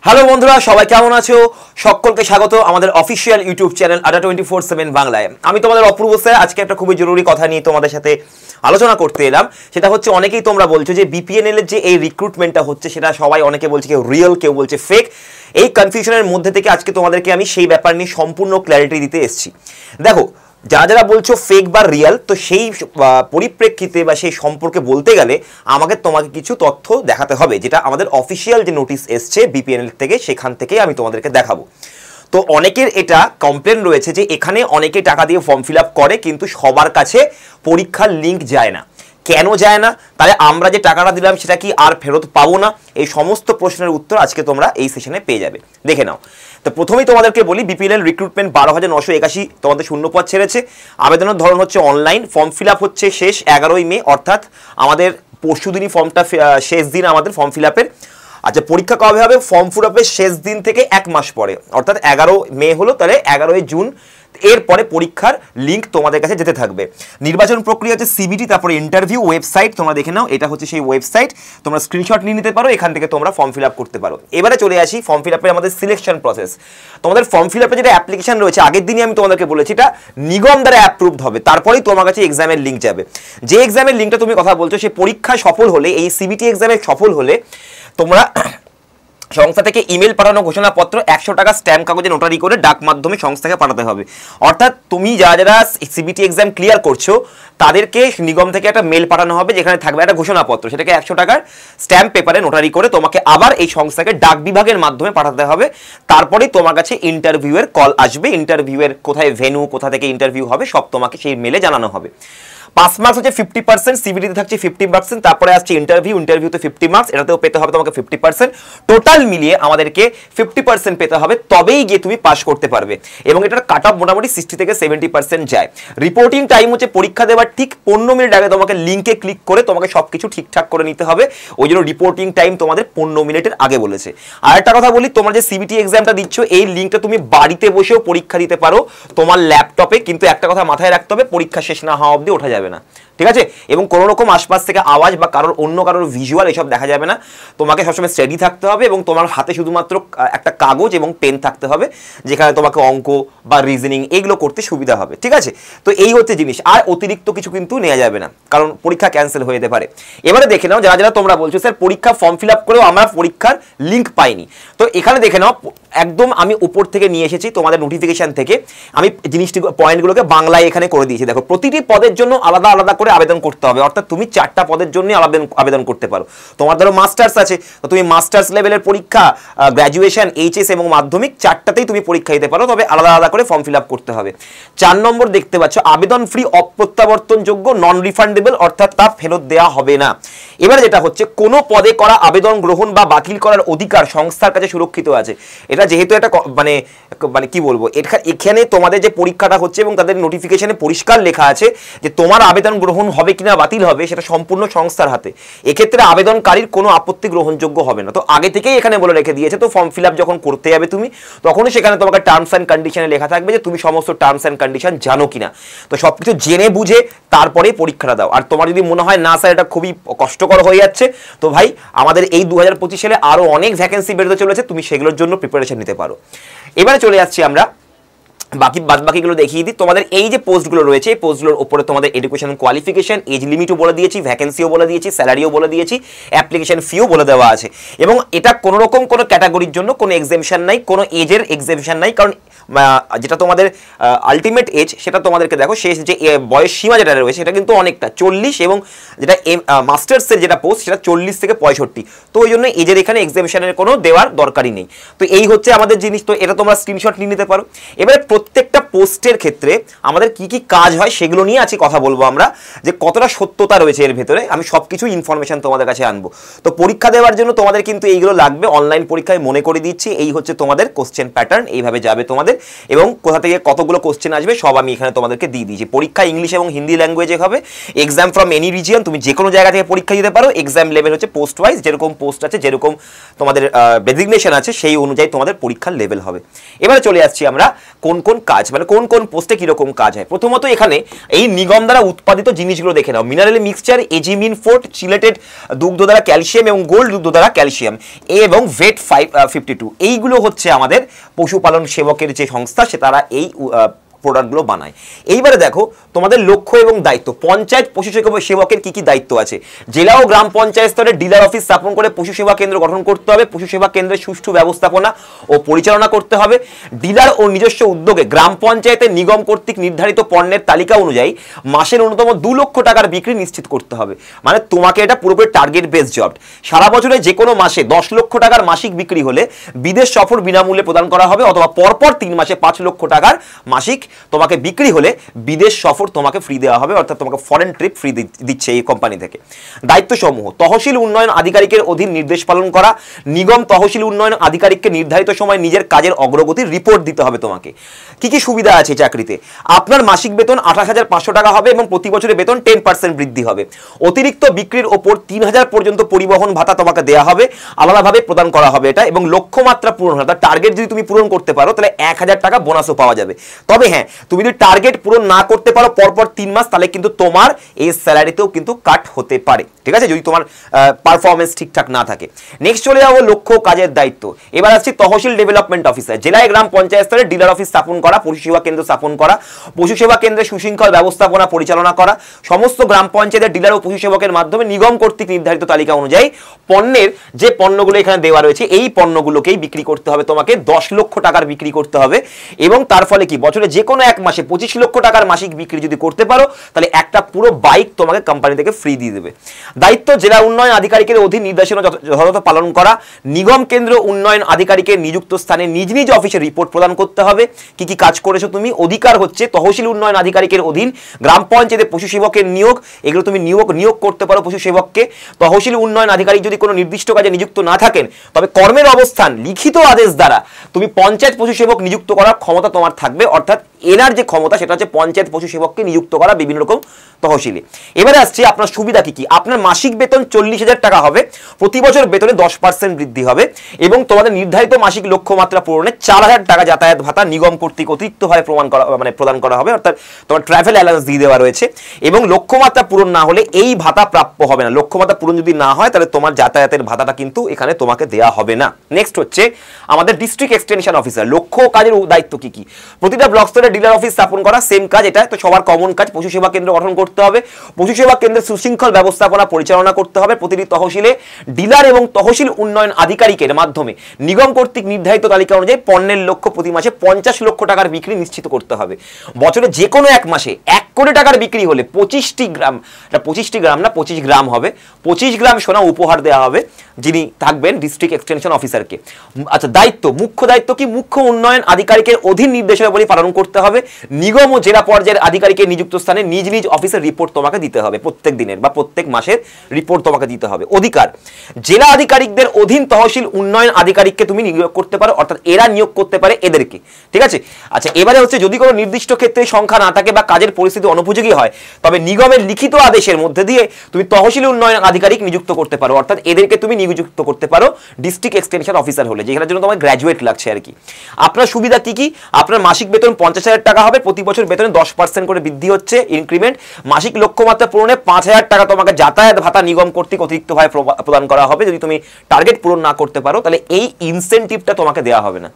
Hello বন্ধুরা, সবাই কেমন আছো? সকলকে স্বাগত আমাদের অফিসিয়াল ইউটিউব চ্যানেল আড্ডা 24/7 বাংলায়। আমি তোমাদের অপূর্ব স্যার। আজকে একটা খুবই জরুরি কথা নিয়ে তোমাদের সাথে আলোচনা করতে এলাম। সেটা হচ্ছে, অনেকেই তোমরা বলছো যে বিপিএনএল এর যে এই রিক্রুটমেন্টটা হচ্ছে সেটা সবাই অনেকে বলছে কেউ রিয়েল, কেউ বলছে ফেক। এই কনফিউশনের মধ্যে থেকে আজকে তোমাদেরকে আমি সেই ব্যাপার নিয়ে সম্পূর্ণ ক্ল্যারিটি দিতে এসেছি। দেখো, যারা যারা বলছো ফেক বা রিয়েল, তো সেই পরিপ্রেক্ষিতে বা সেই সম্পর্কে বলতে গেলে আমাকে তোমাকে কিছু তথ্য দেখাতে হবে, যেটা আমাদের অফিসিয়াল যে নোটিশ এসছে বিপিএনএল থেকে, সেখান থেকে আমি তোমাদেরকে দেখাবো। তো অনেকের এটা কমপ্লেন রয়েছে যে এখানে অনেকে টাকা দিয়ে ফর্ম ফিল আপ করে, কিন্তু সবার কাছে পরীক্ষার লিঙ্ক যায় না। কেন যায় না? তাহলে আমরা যে টাকাটা দিলাম সেটা কি আর ফেরত পাবো না? এই সমস্ত প্রশ্নের উত্তর আজকে তোমরা এই সেশনে পেয়ে যাবে। দেখে নাও। তো প্রথমেই তোমাদেরকে বলি, বিপিএল রিক্রুটমেন্ট 12,981 তোমাদের শূন্যপদ ছেড়েছে। আবেদনের ধরন হচ্ছে অনলাইন। ফর্ম ফিল আপ হচ্ছে শেষ 11ই মে, অর্থাৎ আমাদের পরশু দিনই ফর্মটা শেষ দিন আমাদের ফর্ম ফিল আপের। আচ্ছা, পরীক্ষা কবে হবে? ফর্ম ফিল আপের শেষ দিন থেকে 1 মাস পরে, অর্থাৎ 11 মে হলো, তাহলে 11ই জুন এরপরে পরীক্ষার লিঙ্ক তোমাদের কাছে যেতে থাকবে। নির্বাচন প্রক্রিয়া হচ্ছে সিবিটি, তারপরে ইন্টারভিউ। ওয়েবসাইট তোমরা দেখে নাও, এটা হচ্ছে সেই ওয়েবসাইট। তোমরা স্ক্রিনশট নিয়ে নিতে পারো, এখান থেকে তোমরা ফর্ম ফিল আপ করতে পারো। এবারে চলে আসি ফর্ম ফিল আপের আমাদের সিলেকশন প্রসেস। তোমাদের ফর্ম ফিল আপে যেটা অ্যাপ্লিকেশন রয়েছে, আগের দিনই আমি তোমাদেরকে বলেছি এটা নিগম দ্বারা অ্যাপ্রুভড হবে, তারপরেই তোমার কাছে এক্সামের লিঙ্ক যাবে। যে এক্সামের লিঙ্কটা তুমি কথা বলছো, সেই পরীক্ষা সফল হলে, এই সিবিটি এক্সামে সফল হলে তোমরা সংস্থা থেকে ইমেল পাঠানো ঘোষণাপত্র 100 টাকা স্ট্যাম্প কাগজে নোটারি করে ডাক মাধ্যমে সংস্থাকে পাঠাতে হবে। অর্থাৎ তুমি যারা যারা সিবিটি এক্সাম ক্লিয়ার করছো তাদেরকে নিগম থেকে একটা মেল পাঠানো হবে, যেখানে থাকবে একটা ঘোষণাপত্র, সেটাকে 100 টাকার স্ট্যাম্প পেপারে নোটারি করে তোমাকে আবার এই সংস্থাকে ডাক বিভাগের মাধ্যমে পাঠাতে হবে। তারপরেই তোমার কাছে ইন্টারভিউয়ের কল আসবে। ইন্টারভিউয়ের কোথায় ভেন্যু, কোথা থেকে ইন্টারভিউ হবে, সব তোমাকে সেই মেলে জানানো হবে। 5 মার্কস হচ্ছে 50%, সিবিটিতে থাকছে 50%, তারপরে আসছে ইন্টারভিউতে 50 মার্কস, এটাতেও পেতে হবে তোমাকে 50%। টোটাল মিলিয়ে আমাদেরকে 50% পেতে হবে, তবেই গিয়ে তুমি পাস করতে পারবে। এবং এটার কাট অফ মোটামুটি 60 থেকে 70% যায়। রিপোর্টিং টাইম হচ্ছে পরীক্ষা দেওয়ার ঠিক 15 মিনিট আগে তোমাকে লিঙ্কে ক্লিক করে তোমাকে সবকিছু ঠিকঠাক করে নিতে হবে। ওই জন্য রিপোর্টিং টাইম তোমাদের 15 মিনিটের আগে বলেছে। আর একটা কথা বলি, তোমার যে সিবিটি এক্সামটা দিচ্ছ, এই লিঙ্কটা তুমি বাড়িতে বসেও পরীক্ষা দিতে পারো তোমার ল্যাপটপে, কিন্তু একটা কথা মাথায় রাখতে হবে, পরীক্ষা শেষ না হওয়া অবধি ওঠা যাবে না, ঠিক আছে? এবং কোনো রকম আশপাশ থেকে আওয়াজ বা অন্য কারোর ভিজুয়াল এসব দেখা যাবে না। তোমাকে সবসময় স্টেডি থাকতে হবে এবং তোমার হাতে শুধুমাত্র একটা কাগজ এবং পেন থাকতে হবে, যেখানে তোমাকে অঙ্ক বা রিজনিং এগুলো করতে সুবিধা হবে, ঠিক আছে? তো এই হচ্ছে জিনিস। আর অতিরিক্ত কিছু কিন্তু নেওয়া যাবে না, কারণ পরীক্ষা ক্যান্সেল হয়ে যেতে পারে। এবারে দেখে নাও, যারা যারা তোমরা বলছো স্যার পরীক্ষা ফর্ম ফিল আপ করেও আমরা পরীক্ষার লিঙ্ক পাইনি, তো এখানে দেখে নাও, একদম আমি উপর থেকে নিয়ে এসেছি তোমাদের নোটিফিকেশন থেকে। আমি জিনিসটি পয়েন্টগুলোকে বাংলায় এখানে করে দিয়েছি। দেখো, প্রতিটি পদের জন্য আলাদা আলাদা করে আবেদন করতে হবে, অর্থাৎ তুমি 4টা পদের জন্য আবেদন করতে পারো। তোমার ধরো মাস্টার্স আছে, তো তুমি মাস্টার্স লেভেলের পরীক্ষা, গ্র্যাজুয়েশন, এইচএস এবং মাধ্যমিক 4টাতেই তুমি পরীক্ষা দিতে পারো, তবে আলাদা আলাদা করে ফর্ম ফিল আপ করতে হবে। 4 নম্বর দেখতে পাচ্ছ, আবেদন ফ্রি, অপ্রত্যাবর্তনযোগ্য, নন রিফান্ডেবল, অর্থাৎ তা ফেরত দেওয়া হবে না। এবারে যেটা হচ্ছে, কোনো পদে করা আবেদন গ্রহণ বা বাতিল করার অধিকার সংস্থার কাছে সুরক্ষিত আছে। এটা যেহেতু একটা মানে কি বলবো, এখানে তোমাদের যে পরীক্ষাটা হচ্ছে এবং তাদের নোটিফিকেশনে পরিষ্কার লেখা আছে যে তোমার আবেদন গ্রহণ হবে কিনা বাতিল হবে সেটা সম্পূর্ণ সংস্থার হাতে। এক্ষেত্রে আবেদনকারীর কোনো আপত্তি গ্রহণযোগ্য হবে না। তো আগে থেকেই এখানে বলে রেখে দিয়েছে, তো ফর্ম ফিল আপ যখন করতে যাবে তুমি, তখনই সেখানে তোমাকে টার্মস অ্যান্ড কন্ডিশনে লেখা থাকবে যে তুমি সমস্ত টার্মস অ্যান্ড কন্ডিশন জানো কিনা। তো সবকিছু জেনে বুঝে তারপরেই পরীক্ষাটা দাও। আর তোমার যদি মনে হয় না স্যার এটা খুবই কষ্টকর হয়ে যাচ্ছে, তো ভাই আমাদের এই 2025 সালে আরো অনেক ভ্যাকেন্সি বেরোতে চলেছে, তুমি সেগুলোর জন্য প্রিপারেশন নিতে পারো। এবারে চলে যাচ্ছি আমরা বাকিগুলো দেখিয়ে দিই। তোমাদের এই যে পোস্টগুলো রয়েছে, এই পোস্টগুলোর উপরে তোমাদের এডুকেশন কোয়ালিফিকেশন, এজ লিমিটও বলে দিয়েছি, ভ্যাকেন্সিও বলে দিয়েছি, স্যালারিও বলে দিয়েছি, অ্যাপ্লিকেশন ফিও বলে দেওয়া আছে। এবং এটা কোনো রকম কোনো ক্যাটাগরির জন্য কোনো এক্সেমশন নাই, কোনো এজের এক্সেমশন নাই, কারণ যেটা তোমাদের আলটিমেট এজ, সেটা তোমাদেরকে দেখো, শেষ যে বয়স সীমা যেটা রয়েছে সেটা কিন্তু অনেকটা 40, এবং যেটা মাস্টার্সের যেটা পোস্ট সেটা 40 থেকে 65। তো ওই জন্য এজের এখানে এক্সেমশনের কোনো দেওয়ার দরকারই নেই। তো এই হচ্ছে আমাদের জিনিস। তো এটা তোমরা স্ক্রিনশট নিয়ে নিতে পারো। এবারে প্রত্যেকটা পোস্টের ক্ষেত্রে আমাদের কি কি কাজ হয় সেগুলো নিয়ে আজকে কথা বলবো আমরা, যে কতটা সত্যতা রয়েছে এর ভেতরে। আমি সবকিছু ইনফরমেশন তোমাদের কাছে আনবো। তো পরীক্ষা দেওয়ার জন্য তোমাদের কিন্তু এইগুলো লাগবে। অনলাইন পরীক্ষায় মনে করে দিচ্ছি, এই হচ্ছে তোমাদের কোশ্চেন প্যাটার্ন, এইভাবে যাবে তোমাদের, এবং কোথা থেকে কতগুলো কোশ্চেন আসবে সব আমি এখানে তোমাদেরকে দিয়ে দিয়েছি। পরীক্ষা ইংলিশ এবং হিন্দি ল্যাঙ্গুয়েজে হবে। এক্সাম ফ্রম এনি রিজিয়ন, তুমি যে কোনো জায়গা থেকে পরীক্ষা দিতে পারো। এক্সাম লেভেল হচ্ছে পোস্ট ওয়াইজ, যেরকম পোস্ট আছে, যেরকম তোমাদের ডেজিগনেশন আছে, সেই অনুযায়ী তোমাদের পরীক্ষার লেভেল হবে। এবারে চলে আসছি আমরা কোন কোন কাজ, মানে কোন কোন পোস্টে কিরকম কাজ হয়। প্রথমত এখানে এই নিগম দ্বারা উৎপাদিত জিনিসগুলো দেখে নাও। মিনারেল মিক্সচার, এজিমিন ফোর্ট, চিলেটেড দুগ্ধ দ্বারা ক্যালসিয়াম এবং গোল্ড দুগ্ধ দ্বারা ক্যালসিয়াম এবং ভেট 552, এইগুলো হচ্ছে আমাদের পশুপালন সেবকের যে সংস্থা সে তারা এই প্রোডাক্টগুলো বানায়। এইবারে দেখো তোমাদের লক্ষ্য এবং দায়িত্ব। পঞ্চায়েত পশু সেবকের কি কি দায়িত্ব আছে? জেলা ও গ্রাম পঞ্চায়েত স্তরে ডিলার অফিস স্থাপন করে পশু সেবা কেন্দ্র গঠন করতে হবে। পশু সেবা কেন্দ্রের সুষ্ঠু ব্যবস্থাপনা ও পরিচালনা করতে হবে। ডিলার ও নিজস্ব উদ্যোগে গ্রাম পঞ্চায়েতে নিগম কর্তৃক নির্ধারিত পণ্যের তালিকা অনুযায়ী মাসের ন্যূনতম 2 লক্ষ টাকার বিক্রি নিশ্চিত করতে হবে। মানে তোমাকে এটা পুরোপুরি টার্গেট বেস জব। সারা বছরে যে কোনো মাসে 10 লক্ষ টাকার মাসিক বিক্রি হলে বিদেশ সফর বিনামূল্যে প্রদান করা হবে, অথবা পরপর 3 মাসে 5 লক্ষ টাকার মাসিক তোমাকে বিক্রি হলে বিদেশ সফর তোমাকে ফ্রি দেওয়া হবে, অর্থাৎ তোমাকে ফরেন ট্রিপ ফ্রি দিচ্ছে এই কোম্পানি থেকে। দায়িত্ব সমূহ: তহসিল উন্নয়ন আধিকারিকের অধীন নির্দেশ পালন করা। নিগম তহসিল উন্নয়ন আধিকারিককে নির্ধারিত সময় নিজের কাজের অগ্রগতির রিপোর্ট দিতে হবে তোমাকে। কি কি সুবিধা আছে চাকরিতে? আপনার মাসিক বেতন 28,500 টাকা হবে এবং প্রতি বছরে বেতন 10% বৃদ্ধি হবে। অতিরিক্ত বিক্রির ওপর 3,000 পর্যন্ত পরিবহন ভাতা তোমাকে দেওয়া হবে, আলাদাভাবে প্রদান করা হবে এটা। এবং লক্ষ্যমাত্রা পূরণ হবে, টার্গেট যদি তুমি পূরণ করতে পারো তাহলে 1000 টাকা বোনাসও পাওয়া যাবে। তবে হ্যাঁ, তুমি যদি টার্গেট পূরণ না করতে পারো পরপর 3 মাস, তাহলে কিন্তু তোমার এই স্যালারিতেও কিন্তু কাট হতে পারে, ঠিক আছে, যদি তোমার পারফরমেন্স ঠিকঠাক না থাকে। নেক্সট চলে যাবো লক্ষ্য কাজের দায়িত্ব। এবার আসছি তহসিল ডেভেলপমেন্ট অফিসার। জেলায় গ্রাম পঞ্চায়েত স্তরে ডিলার অফিস স্থাপন করা, পশু সেবা কেন্দ্র স্থাপন করা, পশু সেবা কেন্দ্রের সুশৃঙ্খল ব্যবস্থাপনা পরিচালনা করা। সমস্ত গ্রাম পঞ্চায়েতের ডিলার ও পশু সেবকের মাধ্যমে নিগম কর্তৃক নির্ধারিত তালিকা অনুযায়ী পণ্যের যে পণ্যগুলো এখানে দেওয়া রয়েছে এই পণ্যগুলোকেই বিক্রি করতে হবে তোমাকে। 10 লক্ষ টাকার বিক্রি করতে হবে এবং তার ফলে কি বছরে যে কোনো এক মাসে 25 লক্ষ টাকার মাসিক বিক্রি যদি করতে পারো তাহলে একটা পুরো বাইক তোমাকে কোম্পানি থেকে ফ্রি দিয়ে দেবে। দায়িত্ব: জেলা উন্নয়ন আধিকারিকের অধীন নির্দেশনা যথাযথ পালন করা। নিগম কেন্দ্র উন্নয়ন আধিকারিকের নিযুক্ত স্থানে নিজ নিজ অফিসে রিপোর্ট প্রদান করতে হবে কি কি কাজ করেছো তুমি। অধিকার হচ্ছে তহসিল উন্নয়ন আধিকারিকের অধীন গ্রাম পঞ্চায়েতে পশু সেবকের নিয়োগ, এগুলো তুমি নিয়োগ করতে পারো পশু সেবককে। তহসিল উন্নয়ন আধিকারিক যদি কোনো নির্দিষ্ট কাজে নিযুক্ত না থাকেন তবে কর্মের অবস্থান লিখিত আদেশ দ্বারা তুমি পঞ্চায়েত পশু সেবক নিযুক্ত করার ক্ষমতা তোমার থাকবে, অর্থাৎ এনার যে ক্ষমতা সেটা হচ্ছে পঞ্চায়েত পশু সেবককে নিযুক্ত করা বিভিন্ন রকম তহসিলে। এবারে আসছে আপনার সুবিধা কি কি। আপনার মাসিক বেতন 40,000 টাকা হবে, প্রতি বছর বেতনে 10% বৃদ্ধি হবে এবং তোমাদের নির্ধারিত মাসিক লক্ষ্যমাত্রা পূরণে 4,000 টাকা যাতায়াত ভাতা নিগম কর্তৃক অতিরিক্তভাবে প্রদান করা হবে, অর্থাৎ তোমার ট্রাভেল অ্যালাউন্স দিয়ে দেওয়া রয়েছে। এবং লক্ষ্যমাত্রা পূরণ না হলে এই ভাতা প্রাপ্য হবে না। লক্ষ্যমাত্রা পূরণ যদি না হয় তাহলে তোমার যাতায়াতের ভাতাটা কিন্তু এখানে তোমাকে দেওয়া হবে না। নেক্সট হচ্ছে আমাদের ডিস্ট্রিক্ট এক্সটেনশন অফিসার। লক্ষ্য কাজের দায়িত্ব কি কি? প্রতিটা ব্লক স্তরে ডিলার অফিস স্থাপন করা, সেম কাজ, এটা তো সবার কমন কাজ। পশু সেবা কেন্দ্র গঠন করতে হবে, পশু সেবা কেন্দ্রের সুশৃঙ্খল ব্যবস্থাপনা পরিচালনা করতে হবে। প্রতিটি তহসিলে ডিলার এবং তহসিল উন্নয়ন আধিকারিকের মাধ্যমে নিগম কর্তৃক নির্ধারিত তালিকা অনুযায়ী পণ্যের লক্ষ্য প্রতি মাসে 50 লক্ষ টাকার বিক্রি নিশ্চিত করতে হবে। বছরে যে কোনো এক মাসে 1 কোটি টাকার বিক্রি হলে 25 গ্রাম হবে, 25 গ্রাম সোনা উপহার দেওয়া হবে যিনি থাকবেন ডিস্ট্রিক্ট এক্সটেনশন অফিসারকে। আচ্ছা, দায়িত্ব, মুখ্য দায়িত্ব কি? মুখ্য উন্নয়ন আধিকারিকের অধীন নির্দেশাবলী পালন করতে হবে। নিগম ও জেলা পর্যায়ের আধিকারিকের নিযুক্ত স্থানে নিজ নিজ অফিসের রিপোর্ট তোমাকে দিতে হবে, প্রত্যেক দিনের বা প্রত্যেক মাসের রিপোর্ট তোমাকে দিতে হবে। অধিকার: জেলা আধিকারিকদের অধীন তহসিল উন্নয়ন আধিকারিককে তুমি নিয়োগ করতে পারো, অর্থাৎ এরা নিয়োগ করতে পারে এদেরকে, ঠিক আছে। আচ্ছা, এবারে হচ্ছে যদি কোনো নির্দিষ্ট ক্ষেত্রে সংখ্যা না থাকে বা কাজের পরিস্থিতি অনুপযোগী হয় তবে নিগমের লিখিত আদেশের মধ্যে দিয়ে তুমি তহসিল উন্নয়ন আধিকারিক নিযুক্ত করতে পারো, অর্থাৎ এদেরকে তুমি নিযুক্ত করতে পারো ডিস্ট্রিক্ট এক্সটেনশন অফিসার হলে, যেখানের জন্য তোমার গ্র্যাজুয়েট লাগছে আর কি। আপনার সুবিধা কি কি? আপনার মাসিক বেতন 50,000 টাকা হবে, প্রতি বছর বেতনে 10% করে বৃদ্ধি হচ্ছে, ইনক্রিমেন্ট। মাসিক লক্ষ্যমাত্রা পূরণে 5,000 টাকা তোমাকে যাতায়াত ভাতা নিগম কর্তৃক অতিরিক্তভাবে প্রদান করা হবে। যদি তুমি টার্গেট পূরণ না করতে পারো তাহলে এই ইনসেনটিভটা তোমাকে দেওয়া হবে না,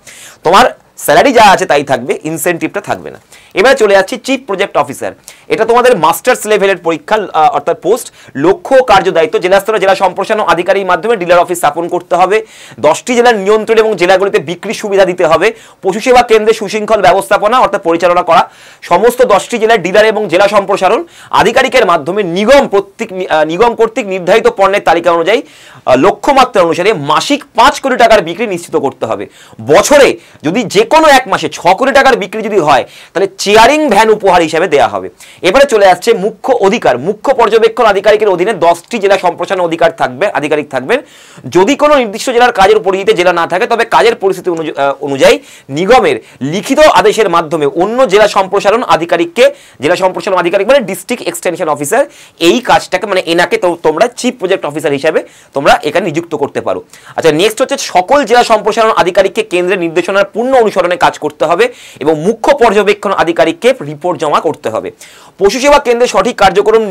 তোমার স্যালারি যা আছে তাই থাকবে, ইনসেনটিভটা থাকবে না। এবারে চলে যাচ্ছি চিফ প্রজেক্ট অফিসার। এটা তোমাদের মাস্টার্স লেভেলের পরীক্ষা, অর্থাৎ পোস্ট। লক্ষ্য কার্য দায়িত্ব: জেলা স্তরে জেলা সম্প্রসারণ আধিকারিক মাধ্যমে ডিলার অফিস স্থাপন করতে হবে। 10টি জেলার নিয়ন্ত্রণ এবং জেলাগুলিতে বিক্রি সুবিধা দিতে হবে। পশু সেবা কেন্দ্রে সুশৃঙ্খল ব্যবস্থাপনা অর্থাৎ পরিচালনা করা। সমস্ত 10টি জেলার ডিলার এবং জেলা সম্প্রসারণ আধিকারিকের মাধ্যমে নিগম কর্তৃক নির্ধারিত পণ্যের তালিকা অনুযায়ী লক্ষ্যমাত্রা অনুসারে মাসিক 5 কোটি টাকার বিক্রি নিশ্চিত করতে হবে। বছরে যদি যে কোনো এক মাসে 6 কোটি টাকার বিক্রি যদি হয় তাহলে চেয়ারিং ভ্যান উপহার হিসেবে দেওয়া হবে। এবারে চলে আসছে মুখ্য অধিকার। মুখ্য পর্যবেক্ষণ আধিকারিকের অধীনে 10টি জেলা সম্প্রসারণ আধিকারিক থাকবেন। যদি কোনো নির্দিষ্ট জেলার কাজের পরিধিতে জেলা না থাকে তবে কাজের পরিস্থিতি অনুযায়ী নিগমের লিখিত আদেশের মাধ্যমে অন্য জেলা সম্প্রসারণ আধিকারিক মানে ডিস্ট্রিক্ট এক্সটেনশন অফিসার, এই কাজটাকে মানে এনাকে তোমরা চিফ প্রজেক্ট অফিসার হিসেবে তোমরা এখানে নিযুক্ত করতে পারো। আচ্ছা, নেক্সট হচ্ছে সকল জেলা সম্প্রসারণ আধিকারিককে কেন্দ্রের নির্দেশনার পূর্ণ অনুসরণ অনুসরণে কাজ করতে হবে এবং মুখ্য পর্যবেক্ষণ আধিকারিককে রিপোর্ট জমা করতে হবে। পশু সেবা কেন্দ্রে সঠিক কার্যক্রম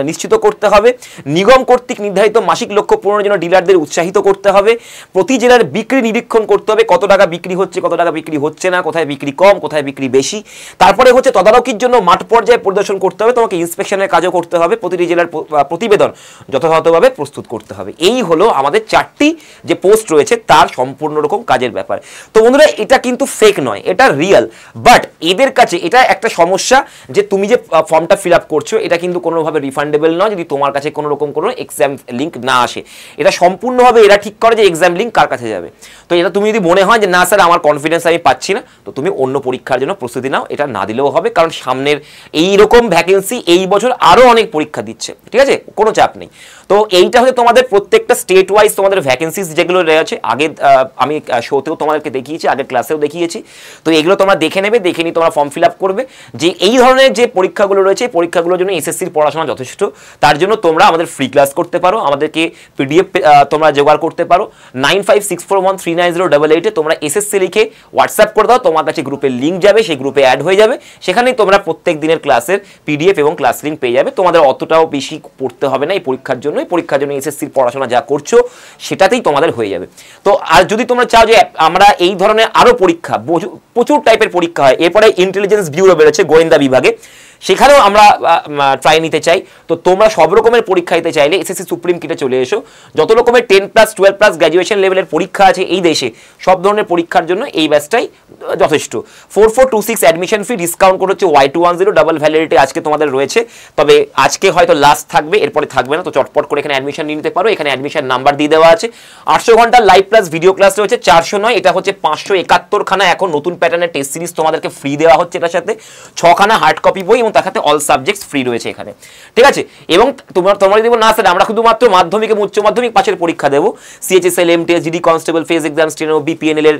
নিশ্চিত করতে হবে। নিগম কর্তৃক নির্ধারিত মাসিক লক্ষ্য পূরণের জন্য ডিলারদের উৎসাহিত করতে হবে। প্রতি জেলার বিক্রি নিরীক্ষণ করতে হবে, কত টাকা বিক্রি হচ্ছে, কত টাকা বিক্রি হচ্ছে না, কোথায় বিক্রি কম, কোথায় বিক্রি বেশি। তারপরে হচ্ছে তদারকির জন্য মাঠ পর্যায়ে পরিদর্শন করতে হবে, তোমাকে ইন্সপেকশনের কাজও করতে হবে, প্রতিটি জেলার প্রতিবেদন যথাযথভাবে প্রস্তুত করতে হবে। এই হলো আমাদের 4টি যে পোস্ট রয়েছে তার সম্পূর্ণ রকম কাজের ব্যাপার। তো বন্ধুরা, এটা কিন্তু ফেক নয়, এটা রিয়েল। বাট এদের কাছে এটা একটা সমস্যা যে তুমি যে ফর্মটা ফিল আপ করছো এটা কিন্তু কোনোভাবে রিফান্ডেবল নয় যদি তোমার কাছে কোনো রকম কোনো এক্সাম লিঙ্ক না আসে। এটা সম্পূর্ণভাবে এরা ঠিক করে যে এক্সাম লিঙ্ক কার কাছে যাবে। তো এটা তুমি যদি মনে হয় যে না স্যার আমার কনফিডেন্স আমি পাচ্ছি না, তো তুমি অন্য পরীক্ষার জন্য প্রস্তুতি নাও, এটা না দিলেও হবে, কারণ সামনের এইরকম ভ্যাকেন্সি এই বছর আরও অনেক পরীক্ষা দিচ্ছে, ঠিক আছে, কোনো চাপ নেই। তো এইটা হচ্ছে তোমাদের প্রত্যেকটা স্টেট ওয়াইজ তোমাদের ভ্যাকেন্সিস যেগুলো রয়েছে, আগে আমি শোতেও তোমাদেরকে দেখিয়েছি, আগের ক্লাসেও দেখিয়েছি। তো এগুলো তোমরা দেখে নেবে, দেখে নিয়ে তোমরা ফর্ম ফিল আপ করবে। যে এই ধরনের যে পরীক্ষাগুলো রয়েছে এই পরীক্ষাগুলোর জন্য এসএসসির পড়াশোনা যথেষ্ট। তার জন্য তোমরা আমাদের ফ্রি ক্লাস করতে পারো, আমাদেরকে পিডিএফ তোমরা জোগাড় করতে পারো। 9564139088 তোমরা এসএসসি লিখে হোয়াটসঅ্যাপ করে দাও, তোমার কাছে গ্রুপের লিঙ্ক যাবে, সেই গ্রুপে অ্যাড হয়ে যাবে। সেখানেই তোমরা প্রত্যেক দিনের ক্লাসের পিডিএফ এবং ক্লাস লিঙ্ক পেয়ে যাবে। তোমাদের অতটাও বেশি পড়তে হবে না এই পরীক্ষার জন্য। এই পরীক্ষার জন্য এসএসসির পড়াশোনা যা করছো সেটাতেই তোমাদের হয়ে যাবে। তো আর যদি তোমরা চাও যে আমরা এই ধরনের আরও পরীক্ষা, প্রচুর টাইপের পরীক্ষা হয়, এরপরে ইন্টেলিজেন্স ব্যুরো বেরোচ্ছে গোয়েন্দা বিভাগে, সেখানেও আমরা ট্রাই নিতে চাই। তো তোমরা সব রকমের পরীক্ষা দিতে চাইলে এসএসসি সুপ্রিম কিটে চলে এসো। যত রকমের 10+, 12+ গ্র্যাজুয়েশন লেভেলের পরীক্ষা আছে এই দেশে, সব ধরনের পরীক্ষার জন্য এই ব্যাচটাই যথেষ্ট। 4426 অ্যাডমিশন ফি, ডিসকাউন্ট করে হচ্ছে Y210, ডাবল ভ্যালিডিটি আজকে তোমাদের রয়েছে, তবে আজকে হয়তো লাস্ট থাকবে, এরপরে থাকবে না। তো চটপট করে এখানে অ্যাডমিশন নিয়ে নিতে পারো। এখানে অ্যাডমিশন নাম্বার দিয়ে দেওয়া আছে। 800 ঘন্টা লাইভ প্লাস ভিডিও ক্লাস রয়েছে, 409, এটা হচ্ছে 571 খানা এখন নতুন প্যাটার্নের টেস্ট সিরিজ তোমাদেরকে ফ্রি দেওয়া হচ্ছে। এটার সাথে 6 খানা হার্ড কপি বই এবং তার সাথে অল সাবজেক্টস ফ্রি রয়েছে এখানে, ঠিক আছে। এবং তোমরা দেবো না স্যার আমরা শুধুমাত্র মাধ্যমিক এবং উচ্চ মাধ্যমিক পাশের পরীক্ষা দেবো, CHSL, MTS, GD constable, phase exam, steno, BPNL এর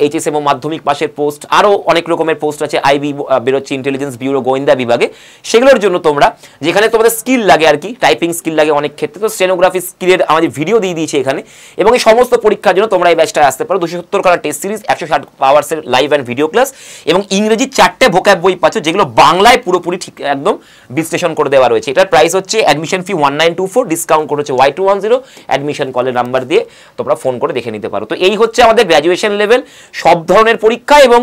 এইচএস এবং মাধ্যমিক পাশের পোস্ট, আরও অনেক রকমের পোস্ট আছে, আইবি বেরোচ্ছে, ইন্টেলিজেন্স ব্যুরো, গোয়েন্দা বিভাগে, সেগুলোর জন্য তোমরা যেখানে তোমাদের স্কিল লাগে আর কি, টাইপিং স্কিল লাগে অনেক ক্ষেত্রে, তো স্টেনোগ্রাফি স্কিলের আমাদের ভিডিও দিয়ে দিয়েছে এখানে। এবং এই সমস্ত পরীক্ষার জন্য তোমরা এই ব্যাচটায় আসতে পারো। 270 খানা টেস্ট সিরিজ, 160 আওয়ার্সের লাইভ অ্যান্ড ভিডিও ক্লাস এবং ইংরেজি 4টে ভোক্যাব বই পাচ্ছ, যেগুলো বাংলায় পুরোপুরি ঠিক একদম বিশ্লেষণ করে দেওয়া রয়েছে। এটার প্রাইস হচ্ছে অ্যাডমিশন ফি 1924, ডিসকাউন্ট করে হচ্ছে Y210। অ্যাডমিশন কলের নাম্বার দিয়ে তোমরা ফোন করে দেখে নিতে পারো। তো এই হচ্ছে আমাদের গ্র্যাজুয়েশন লেভেল সব ধরনের পরীক্ষা এবং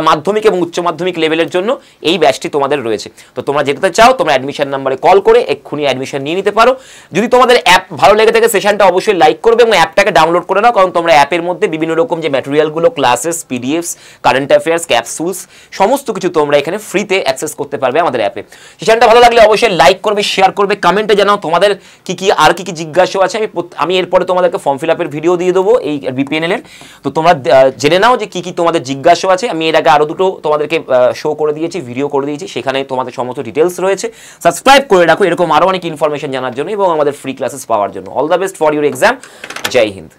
মাধ্যমিক এবং উচ্চ মাধ্যমিক লেভেলের জন্য এই ব্যাচটি তোমাদের রয়েছে। তো তোমরা যেতে চাও তোমরা অ্যাডমিশন নাম্বারে কল করে এক্ষুনি অ্যাডমিশন নিয়ে নিতে পারো। যদি তোমাদের অ্যাপ ভালো লেগে থাকে সেশনটা অবশ্যই লাইক করবে এবং অ্যাপটাকে ডাউনলোড করে নাও, কারণ তোমরা অ্যাপের মধ্যে বিভিন্ন রকম যে ম্যাটেরিয়ালগুলো, classes, PDFs, current affairs, capsules, সমস্ত কিছু তোমরা এখানে ফ্রিতে অ্যাক্সেস করতে পারবে আমাদের অ্যাপে। সেশনটা ভালো লাগলে অবশ্যই লাইক করবে, শেয়ার করবে, কমেন্টে জানাও তোমাদের আর কি জিজ্ঞাসা আছে। আমি এরপরে তোমাদেরকে ফর্ম ফিল আপের ভিডিও দিয়ে দেবো এই বিপিএনএল এর। তো তোমরা জেনে নাও যে কি তোমাদের জিজ্ঞাসা আছে। আমি এর আগে আরও দুটো তোমাদেরকে শো করে দিয়েছি, ভিডিও করে দিয়েছি, সেখানে তোমাদের সমস্ত ডিটেলস রয়েছে। সাবস্ক্রাইব করে রাখো এরকম আরও অনেক ইনফরমেশন জানার জন্য এবং আমাদের ফ্রি ক্লাসেস পাওয়ার জন্য। All the best for your exam. জয় হিন্দ।